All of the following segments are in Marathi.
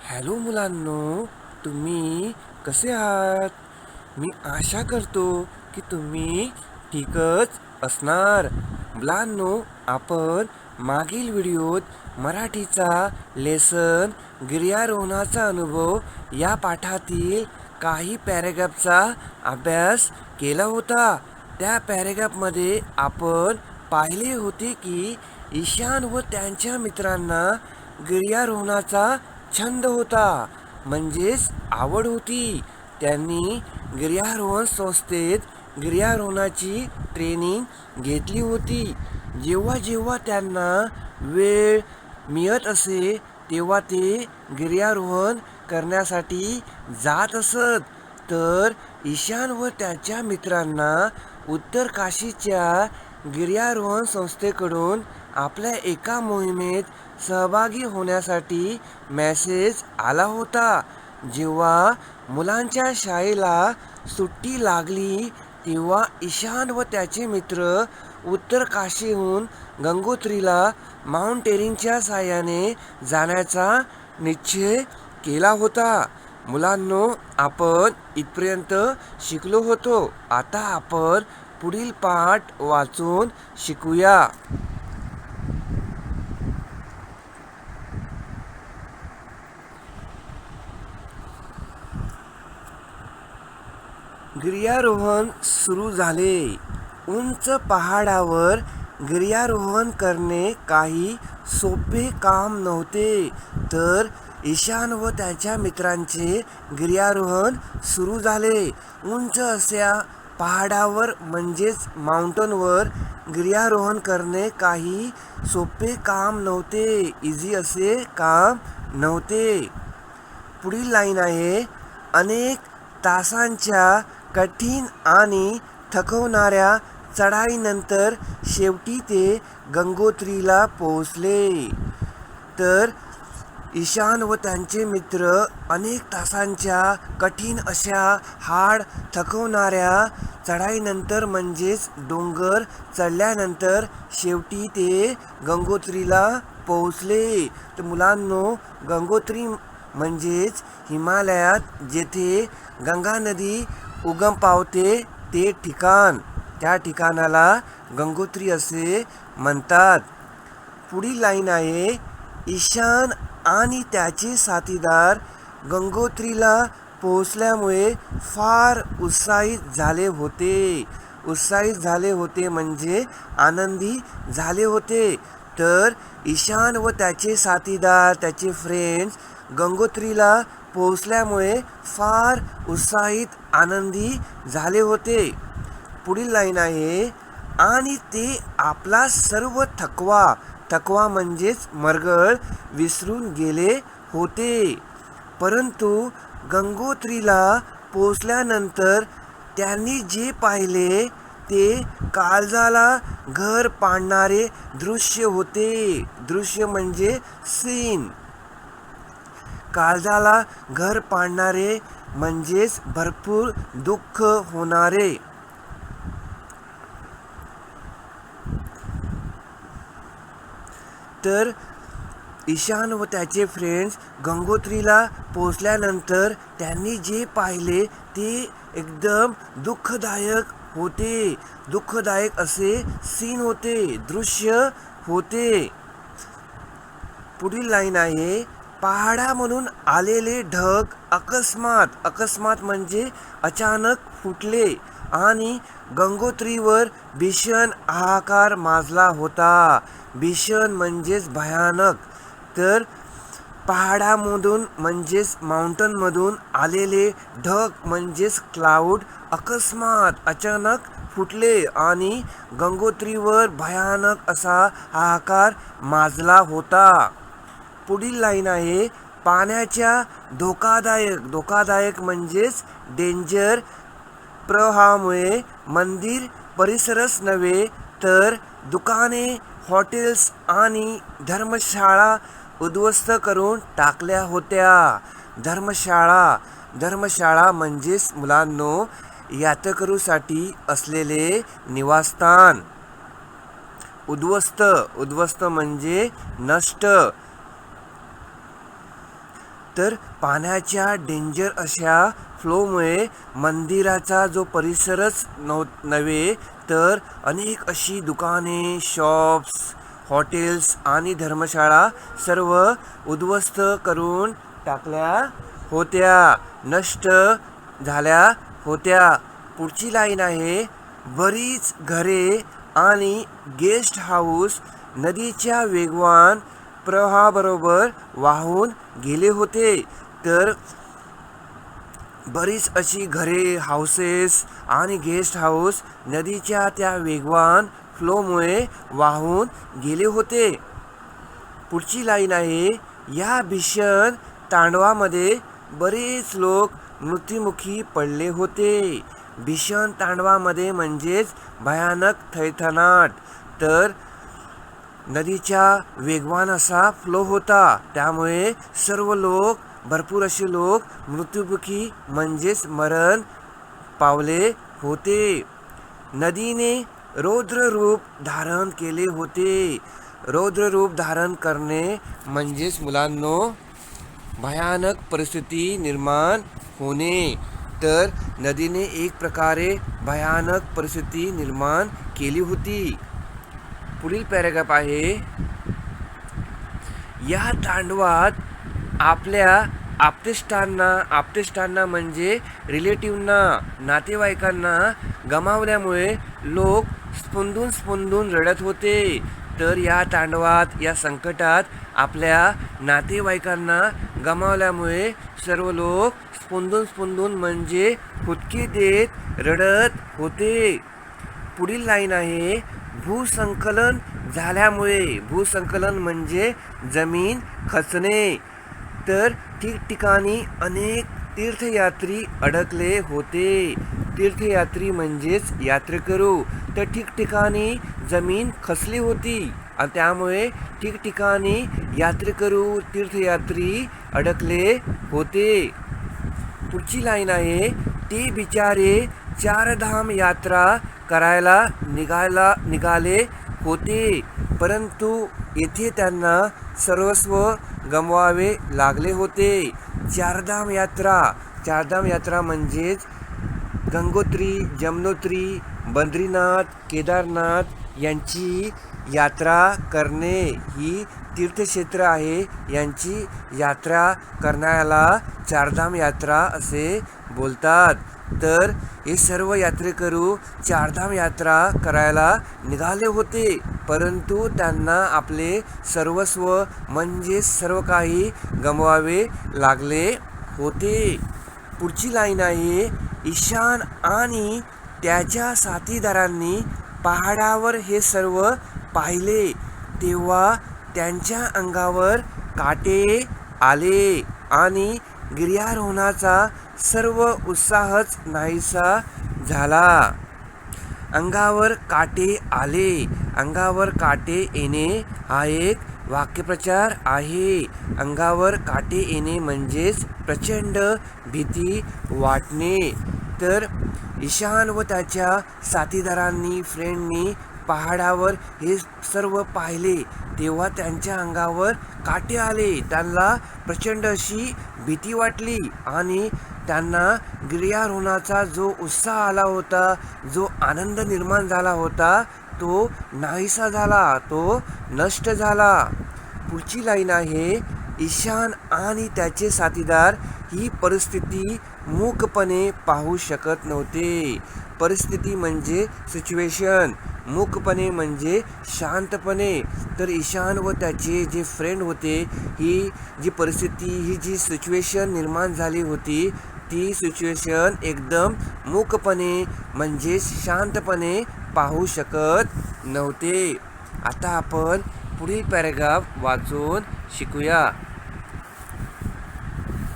हॅलो मुलांनो, तुम्ही कसे आहात? मी आशा करतो की तुम्ही ठीकच असणार. मुलांनो, आपण मागील व्हिडिओत मराठीचा लेसन गिर्यारोहणाचा अनुभव या पाठातील काही पॅरेग्राफचा अभ्यास केला होता. त्या पॅरेग्राफमध्ये आपण पाहिले होते की ईशान व त्यांच्या मित्रांना गिर्यारोहणाचा छंद होता, म्हणजेच आवड होती. त्यांनी गिर्यारोहण संस्थेत गिर्यारोहणाची ट्रेनिंग घेतली होती. जेव्हा जेव्हा त्यांना वेळ मिळत असे तेव्हा ते गिर्यारोहण करण्यासाठी जात असत. तर ईशान व त्याच्या मित्रांना उत्तर काशीच्या गिर्यारोहण संस्थेकडून आपल्या एका मोहिमेत सहभागी होण्यासाठी मेसेज आला होता. जेव्हा मुलांच्या शाळेला सुट्टी लागली तेव्हा ईशान व त्याचे मित्र उत्तर काशीहून गंगोत्रीला माउंटेनिंगच्या साहाय्याने जाण्याचा निश्चय केला होता. मुलांनो, आपण इथपर्यंत शिकलो होतो. आता आपण पुढील पाठ वाचून शिकूया. गिर्यारोहण सुरू झाले. उंच पहाडावर गिर्यारोहण करणे काही सोपे काम नव्हते. तर ईशान व त्याच्या मित्रांचे गिर्यारोहण सुरू झाले. उंच अशा पहाडावर म्हणजेच माउंटनवर गिर्यारोहण करणे काही सोपे काम नव्हते. इझी असे काम नव्हते. पुढील लाईन आहे, अनेक तासांच्या कठीण आणि थकवणाऱ्या चढाईनंतर शेवटी ते गंगोत्रीला पोहोचले. तर ईशान व त्यांचे मित्र अनेक तासांच्या कठीण अशा हाड थकवणाऱ्या चढाईनंतर म्हणजेच डोंगर चढल्यानंतर शेवटी ते गंगोत्रीला पोहोचले. तर मुलांनो, गंगोत्री म्हणजेच हिमालयात जेथे गंगा नदी उगम पावते ते ठिकाण, त्या ठिकाणाला गंगोत्री असे म्हणतात. पुढील लाईन आहे, ईशान आणि त्याचे साथीदार गंगोत्रीला पोहोचल्यामुळे फार उत्साहित झाले होते. उत्साहित झाले होते म्हणजे आनंदी झाले होते. तर ईशान व त्याचे साथीदार, त्याचे फ्रेंड्स गंगोत्रीला पोहोचल्यामुळे फार उत्साहित आनंदी झाले होते. पुढील लाईन आहे, आणि ते आपला सर्व थकवा म्हणजेच मरगळ विसरून गेले होते. परंतु गंगोत्रीला पोहोचल्यानंतर त्यांनी जे पाहिले ते काळजाला घर पाडणारे दृश्य होते. दृश्य म्हणजे सीन. काळजाला घर पाडणारे म्हणजेच भरपूर दुःख होणारे. तर ईशान व त्याचे फ्रेंड्स गंगोत्रीला पोहोचल्यानंतर त्यांनी जे पाहिले ते एकदम दुःखदायक होते. दुःखदायक असे सीन होते, दृश्य होते. पुढील लाईन आहे, पहाडामधून आलेले ढग अकस्मात म्हणजे अचानक फुटले आणि गंगोत्रीवर भीषण हाहाकार माजला होता. भीषण म्हणजेच भयानक. तर पहाडामधून म्हणजेच माउंटनमधून आलेले ढग म्हणजेच क्लाउड अकस्मात अचानक फुटले आणि गंगोत्रीवर भयानक असा हाहाकार माजला होता. पुढील लाईन आहे, पाण्याच्या धोकादायक म्हणजेच डेंजर प्रवाहामुळे मंदिर परिसरच नव्हे तर दुकाने, हॉटेल्स आणि धर्मशाळा उद्ध्वस्त करून टाकल्या होत्या. धर्मशाळा म्हणजेच मुलांनो यात्रेकरूसाठी असलेले निवासस्थान. उद्ध्वस्त म्हणजे नष्ट. तर पाण्याच्या डेंजर अशा फ्लोमुळे मंदिराचा जो परिसरच नव्हे तर अनेक अशी दुकाने, शॉप्स, हॉटेल्स आणि धर्मशाळा सर्व उद्ध्वस्त करून टाकल्या होत्या, नष्ट झाल्या होत्या. पुढची लाईन आहे, बरीच घरे आणि गेस्ट हाऊस नदीच्या वेगवान प्रवाहाबरोबर वाहून गेले होते. तर बरीच अशी घरे, हाऊसेस आणि गेस्ट हाऊस नदीच्या त्या वेगवान फ्लोमुळे वाहून गेले होते. पुढची लाईन आहे, या भीषण तांडवामध्ये बरेच लोक मृत्युमुखी पडले होते. भीषण तांडवामध्ये म्हणजेच भयानक थैथनाट. तर नदीच्या वेगवान असा फ्लो होता, त्यामुळे सर्व लोक, भरपूर असे लोक मृत्युमुखी म्हणजेच मरण पावले होते. नदीने रौद्र रूप धारण केले होते. रौद्र रूप धारण करणे म्हणजेच मुलांनो भयानक परिस्थिती निर्माण होणे. तर नदीने एक प्रकारे भयानक परिस्थिती निर्माण केली होती. पुढील पॅराग्राफ आहे, या तांडवात आपल्या आप्तेष्टांना म्हणजे रिलेटिव्हना, नातेवाईकांना गमावल्यामुळे लोक स्पंदून रडत होते. तर या तांडवात, या संकटात आपल्या नातेवाईकांना गमावल्यामुळे सर्व लोक स्पंदून म्हणजे हुदके देत रडत होते. पुढील लाईन आहे, भूसंकलन झाल्यामुळे, भूसंकलन म्हणजे जमीन खचणे. तर ठिकठिकाणी अनेक तीर्थयात्री अडकले होते. तीर्थयात्री म्हणजेच यात्रेकरू. तर ठिकठिकाणी जमीन खचली होती आणि त्यामुळे ठिकठिकाणी यात्रेकरू, तीर्थयात्री अडकले होते. पुढची लाईन आहे, ते बिचारे चारधाम यात्रा करायला निघाले होते, परंतु येथे त्यांना सर्वस्व गमवावे लागले होते. चारधाम यात्रा म्हणजेच गंगोत्री, जमुनोत्री, बद्रीनाथ, केदारनाथ यांची यात्रा करणे. ही तीर्थक्षेत्र आहे, यांची यात्रा करण्याला चारधाम यात्रा असे बोलतात. तर हे सर्व यात्रेकरू चारधाम यात्रा करायला निघाले होते, परंतु त्यांना आपले सर्वस्व म्हणजे सर्व काही गमवावे लागले होते. पुढची लाईन आहे, ईशान आणि त्याच्या साथीदारांनी पहाडावर हे सर्व पाहिले तेव्हा त्यांच्या अंगावर काटे आले आणि गिर्यारोहणाचा सर्व उत्साहच नाहीसा झाला. अंगावर काटे आले, अंगावर काटे येणे हा एक वाक्यप्रचार आहे. अंगावर काटे येणे म्हणजेच प्रचंड भीती वाटणे. तर ईशान व त्याच्या साथीदारांनी, फ्रेंडनी पहाडावर हे सर्व पाहिले तेव्हा त्यांच्या अंगावर काटे आले. त्यांना प्रचंड अशी भीती वाटली आणि त्यांना गिर्यारोहणाचा जो उत्साह आला होता, जो आनंद निर्माण झाला होता, तो नाहीसा झाला, तो नष्ट झाला. पुढची लाईन आहे, ईशान आणि त्याचे साथीदार ही परिस्थिती मूकपणे पाहू शकत नव्हते. परिस्थिती म्हणजे सिच्युएशन, मूकपणे म्हणजे शांतपणे. तर ईशान व त्याचे जे फ्रेंड होते, ही जी परिस्थिती, ही जी सिच्युएशन निर्माण झाली होती, ती सिच्युएशन एकदम मूकपणे म्हणजे शांतपणे पाहू शकत नव्हते. आता आपण पुढील पॅराग्राफ वाचून शिकूया.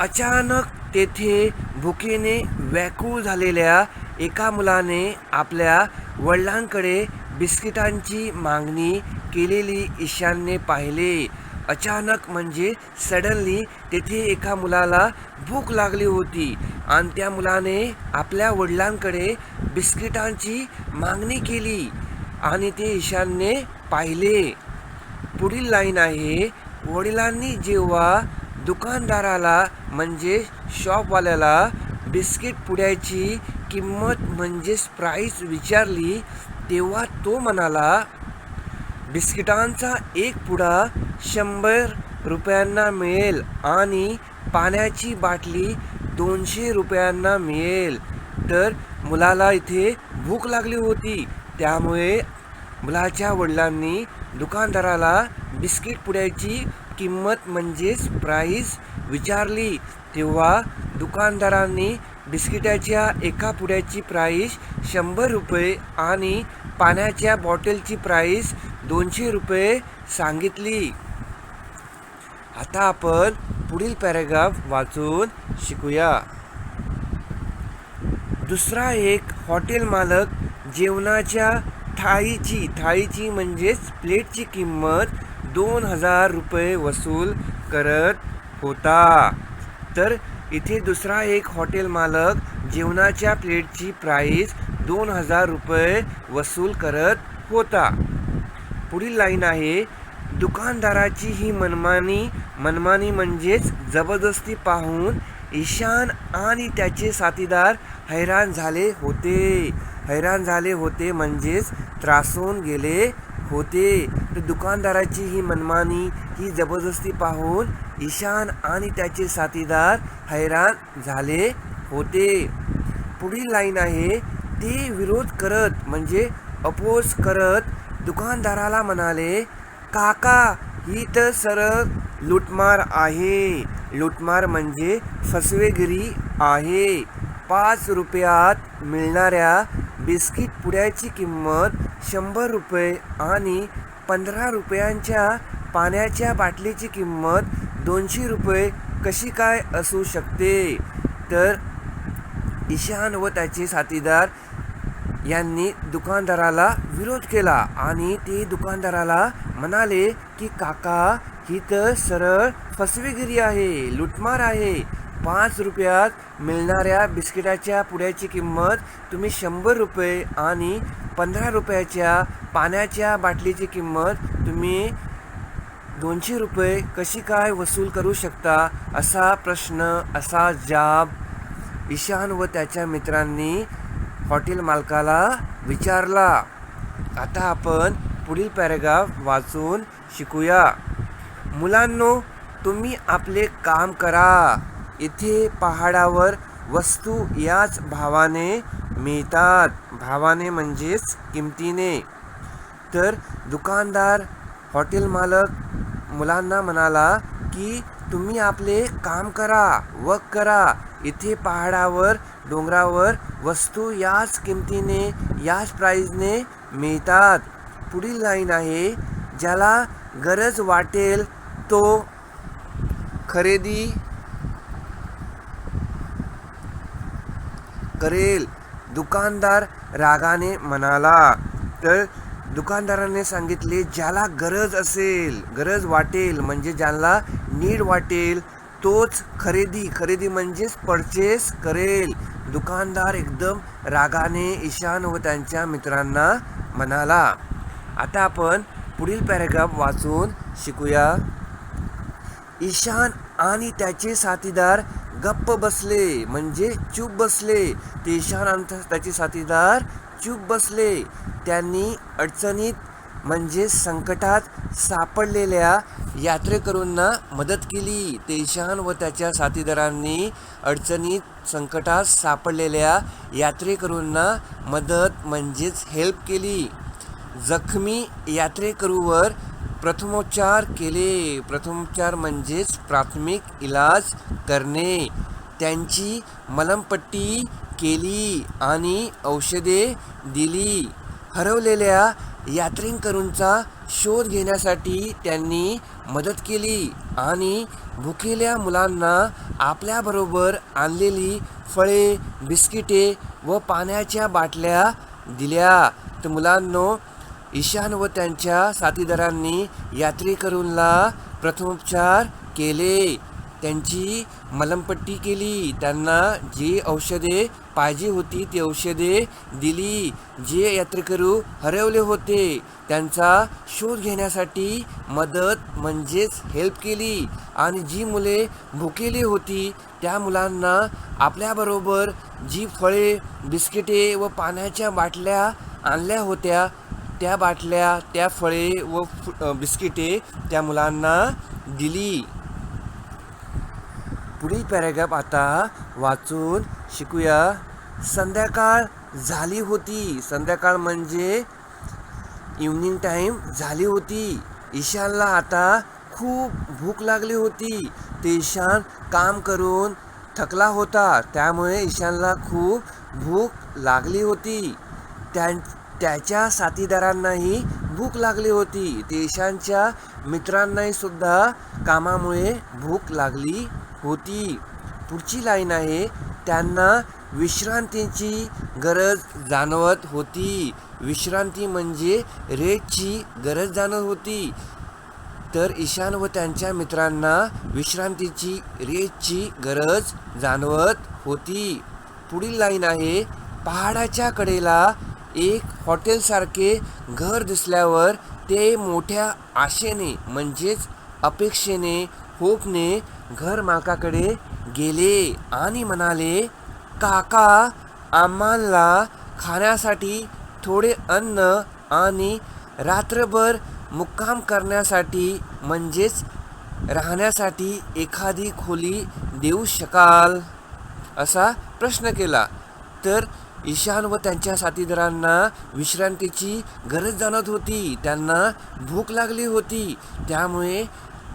अचानक तेथे भुकेने व्याकुळ झालेल्या एका मुलाने आपल्या वडिलांकडे बिस्किटांची मागणी केलेली ईशानने पाहिले. अचानक म्हणजे सडनली तेथे एका मुलाला भूक लागली होती आणि त्या मुलाने आपल्या वडिलांकडे बिस्किटांची मागणी केली आणि ते ईशानने पाहिले. पुढील लाईन आहे, वडिलांनी जेव्हा दुकानदाराला म्हणजे शॉपवाल्याला बिस्किट पुड्याची किंमत म्हणजेच प्राईस विचारली तेव्हा तो म्हणाला, बिस्किटांचा एक पुडा 100 रुपयांना मिळेल आणि पाण्याची बाटली 200 रुपयांना मिळेल. तर मुलाला इथे भूक लागली होती, त्यामुळे मुलाच्या वडिलांनी दुकानदाराला बिस्किट पुड्याची किंमत म्हणजेच प्राईस विचारली तेव्हा दुकानदारांनी बिस्किटाच्या एका पुड्याची प्राईस 100 रुपये आणि पाण्याच्या बॉटलची प्राईस 200 रुपये सांगितली. आता आपण पुढील पॅराग्राफ वाचून शिकूया. दुसरा एक हॉटेल मालक जेवणाच्या थाळीची म्हणजेच प्लेटची किंमत 2000 रुपये वसूल करत होता. तर इथे दुसरा एक हॉटेल मालक जेवणाच्या प्लेटची प्राईस 2000 रुपये वसूल करत होता. पुढील लाईन आहे, दुकानदाराची ही मनमानी म्हणजेच जबरदस्ती पाहून ईशान आणि त्याचे साथीदार हैराण झाले होते म्हणजेच त्रासून गेले होते. तर दुकानदाराची ही मनमानी ही जबरदस्ती पाहून ईशान आणि त्याचे साथीदार हैराण झाले होते. पुढील लाईन आहे, ते विरोध करत म्हणजे अपोज करत दुकानदाराला म्हणाले, काका ही तर सरळ लूटमार आहे. लूटमार म्हणजे फसवेगिरी आहे. 5 रुपयात मिळणाऱ्या बिस्किट पुड्याची किंमत 100 रुपये आणि 15 रुपयांच्या पाण्याच्या बाटलीची किंमत 200 रुपये कशी काय असू शकते. तर ईशान व त्याचे साथीदार यांनी दुकानदाराला विरोध केला आणि ते दुकानदाराला म्हणाले की काका ही तर सरळ फसवेगिरी आहे, लूटमार आहे. 5 रुपयात मिळणाऱ्या बिस्किटाच्या पुड्याची किंमत तुम्ही 100 रुपये आणि 15 रुपयाच्या पाण्याच्या बाटलीची किंमत तुम्ही 200 रुपये कशी काय वसूल करू शकता, असा प्रश्न, असा जाब ईशान व त्याच्या मित्रांनी हॉटेल मालकाला विचारला. आता आपण पुढील पॅराग्राफ वाचून शिकूया. मुलांनो, तुम्ही आपले काम करा. इथे पहाडावर वस्तू याच भावाने मिळतात. भावाने म्हणजेच किमतीने. तर दुकानदार हॉटेल मालक मुलांना म्हणाला की तुम्ही आपले काम करा, वर्क करा. इथे पहाडावर डोंगरावर वस्तू याच किमतीने याच प्राईजने मिळतात. पुढील लाईन आहे, ज्याला गरज वाटेल तो खरेदी करेल, दुकानदार रागाने म्हणाला. तर दुकानदाराने सांगितले, ज्याला गरज वाटेल म्हणजे ज्याला नीड वाटेल तोच खरेदी म्हणजेच परचेस करेल. दुकानदार एकदम रागाने ईशान व त्यांच्या मित्रांना म्हणाला. आता आपण पुढील पॅराग्राफ वाचून शिकूया. ईशान आणि त्याचे साथीदार गप्प बसले म्हणजे चूप बसले. ते ईशान आणि त्याचे साथीदार चूप बसले. त्यांनी अडचणीत म्हणजे संकटात सापडलेल्या यात्रेकरूंना मदत केली. ते ईशान व त्याच्या साथीदारांनी अडचणीत संकटात सापडलेल्या यात्रेकरूंना मदत म्हणजेच हेल्प केली. जखमी यात्रेकरूवर प्रथमोपचार केले. प्रथमोपचार म्हणजेच प्राथमिक इलाज करणे. त्यांची मलमपट्टी केली आणि औषधे दिली. हरवलेल्या यात्रेकरूंचा शोध घेण्यासाठी त्यांनी मदत केली आणि भुकेल्या मुलांना आपल्याबरोबर आणलेली फळे, बिस्किटे व पाण्याच्या बाटल्या दिल्या. तर मुलांनो, ईशान व त्यांच्या साथीदारांनी यात्रेकरूंना प्रथमोपचार केले. त्यांची मलमपट्टी केली. त्यांना जी औषधे पाहिजे होती ती औषधे दिली. जे यात्रेकरू हरवले होते त्यांचा शोध घेण्यासाठी मदत म्हणजेच हेल्प केली आणि जी मुले भुकेली होती त्या मुलांना आपल्याबरोबर जी फळे, बिस्किटे व पाण्याच्या बाटल्या आणल्या होत्या त्या बाटल्या, त्या फळे व बिस्किटे त्या मुलांना दिली. पुढील पॅराग्राफ आता वाचून शिकूया. संध्याकाळ झाली होती. संध्याकाळ म्हणजे इव्हनिंग टाईम झाली होती. ईशानला आता खूप भूक लागली होती. ते ईशान काम करून थकला होता, त्यामुळे ईशानला खूप भूक लागली होती. त्याच्या साथीदारांनाही भूक लागली होती. ते ईशानच्या मित्रांनाही सुद्धा कामामुळे भूक लागली होती. पुढची लाईन आहे, त्यांना विश्रांतीची गरज जाणवत होती. विश्रांती म्हणजे रेस्टची गरज जाणवत होती. तर ईशान व त्यांच्या मित्रांना विश्रांतीची, रेस्टची गरज जाणवत होती. पुढील लाईन आहे, पहाडाच्या कडेला एक हॉटेलसारखे घर दिसल्यावर ते मोठ्या आशेने म्हणजेच अपेक्षेने, होपने घर मालकाकडे गेले आणि म्हणाले, काका, आम्हाला खाण्यासाठी थोडे अन्न आणि रात्रभर मुक्काम करण्यासाठी म्हणजेच राहण्यासाठी एखादी खोली देऊ शकाल, असा प्रश्न केला. तर ईशान व त्यांच्या साथीदारांना विश्रांतीची गरज जाणवत होती. त्यांना भूक लागली होती, त्यामुळे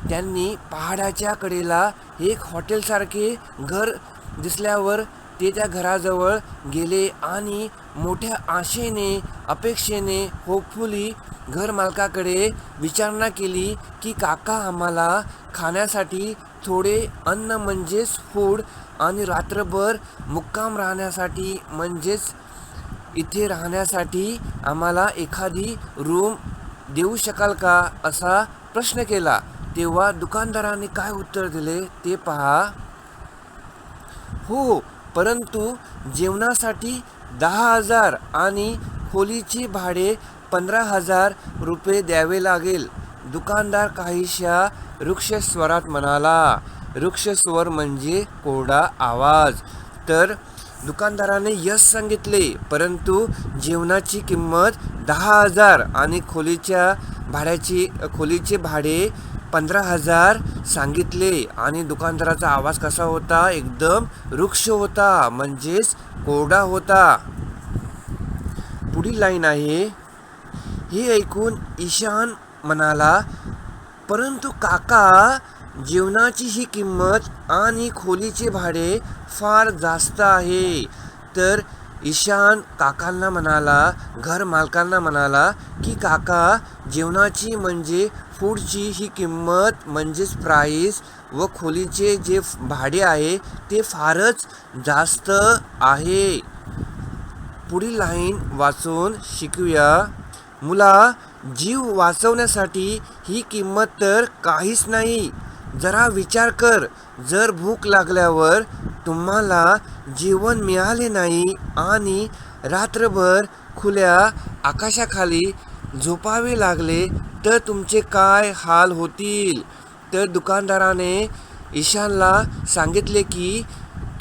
त्यांनी पहाडाच्या कडेला एक हॉटेलसारखे घर दिसल्यावर ते त्या घराजवळ गेले आणि मोठ्या आशेने, अपेक्षेने, होपफुली घर मालकाकडे विचारणा केली की काका, आम्हाला खाण्यासाठी थोडे अन्न म्हणजेच फूड आणि रात्रभर मुक्काम राहण्यासाठी म्हणजेच इथे राहण्यासाठी आम्हाला एखादी रूम देऊ शकाल का, असा प्रश्न केला. तेव्हा दुकानदाराने काय उत्तर दिले ते पहा. हो, परंतु जेवणासाठी 10,000 आणि खोलीचे भाडे 15,000 रुपये द्यावे लागेल, दुकानदार काहीशा रुक्ष स्वरात म्हणाला. रुक्ष स्वर म्हणजे कोरडा आवाज. तर दुकानदाराने यस सांगितले, परंतु जेवणाची किंमत 10,000 आणि खोलीचे भाडे 15,000 सांगितले. आणि दुकानदाराचा आवाज कसा होता, एकदम रुक्ष होता, म्हणजेच कोरडा होता. पुढील लाईन आहे, हे ऐकून ईशान म्हणाला, परंतु काका, जेवणाची ही किंमत आणि खोलीचे भाडे फार जास्त आहे. तर ईशान काकांना म्हणाला, घर मालकांना म्हणाला की काका, जेवणाची म्हणजे फूडची ही किंमत म्हणजेच प्राईस व खोलीचे जे भाडे आहे ते फारच जास्त आहे. पुढील लाईन वाचून शिकूया. मुला, जीव वाचवण्यासाठी ही किंमत तर काहीच नाही. जरा विचार कर, जर भूक लागल्यावर तुम्हाला जेवण मिळाले नाही आणि रात्रभर खुल्या आकाशाखाली झोपावे लागले तर तुमचे काय हाल होतील. तर दुकानदाराने ईशानला सांगितले की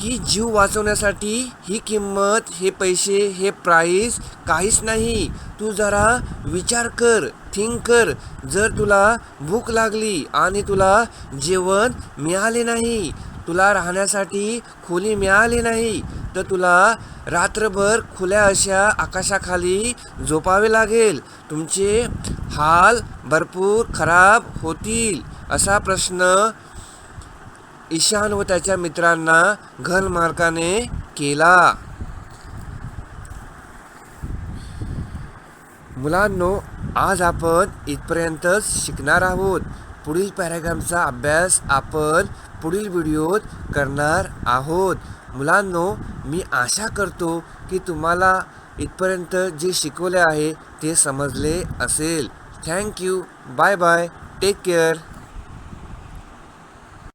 जीव वाचवण्यासाठी ही किंमत, हे पैसे, हे प्राईस काहीच नाही. तू जरा विचार कर, थिंक कर. जर तुला भूक लागली आणि तुला जेवण मिळाले नाही, तुला राहण्यासाठी खोली मिळाली नाही, तर तुला रात्रभर खुल्या अशा आकाशाखाली झोपावे लागेल. तुमचे हाल भरपूर खराब होतील, असा प्रश्न ईशान व त्याच्या मित्रांना घर मालकाने केला. मुलांनो, आज आपण इथपर्यंतच शिकणार आहोत. पुढील पॅराग्राफचा अभ्यास आपण पुढील व्हिडिओत करणार आहोत. मुलांनो, मी आशा करतो की तुम्हाला इथपर्यंत जे शिकवले आहे ते समजले असेल. Thank you. Bye bye. Take care.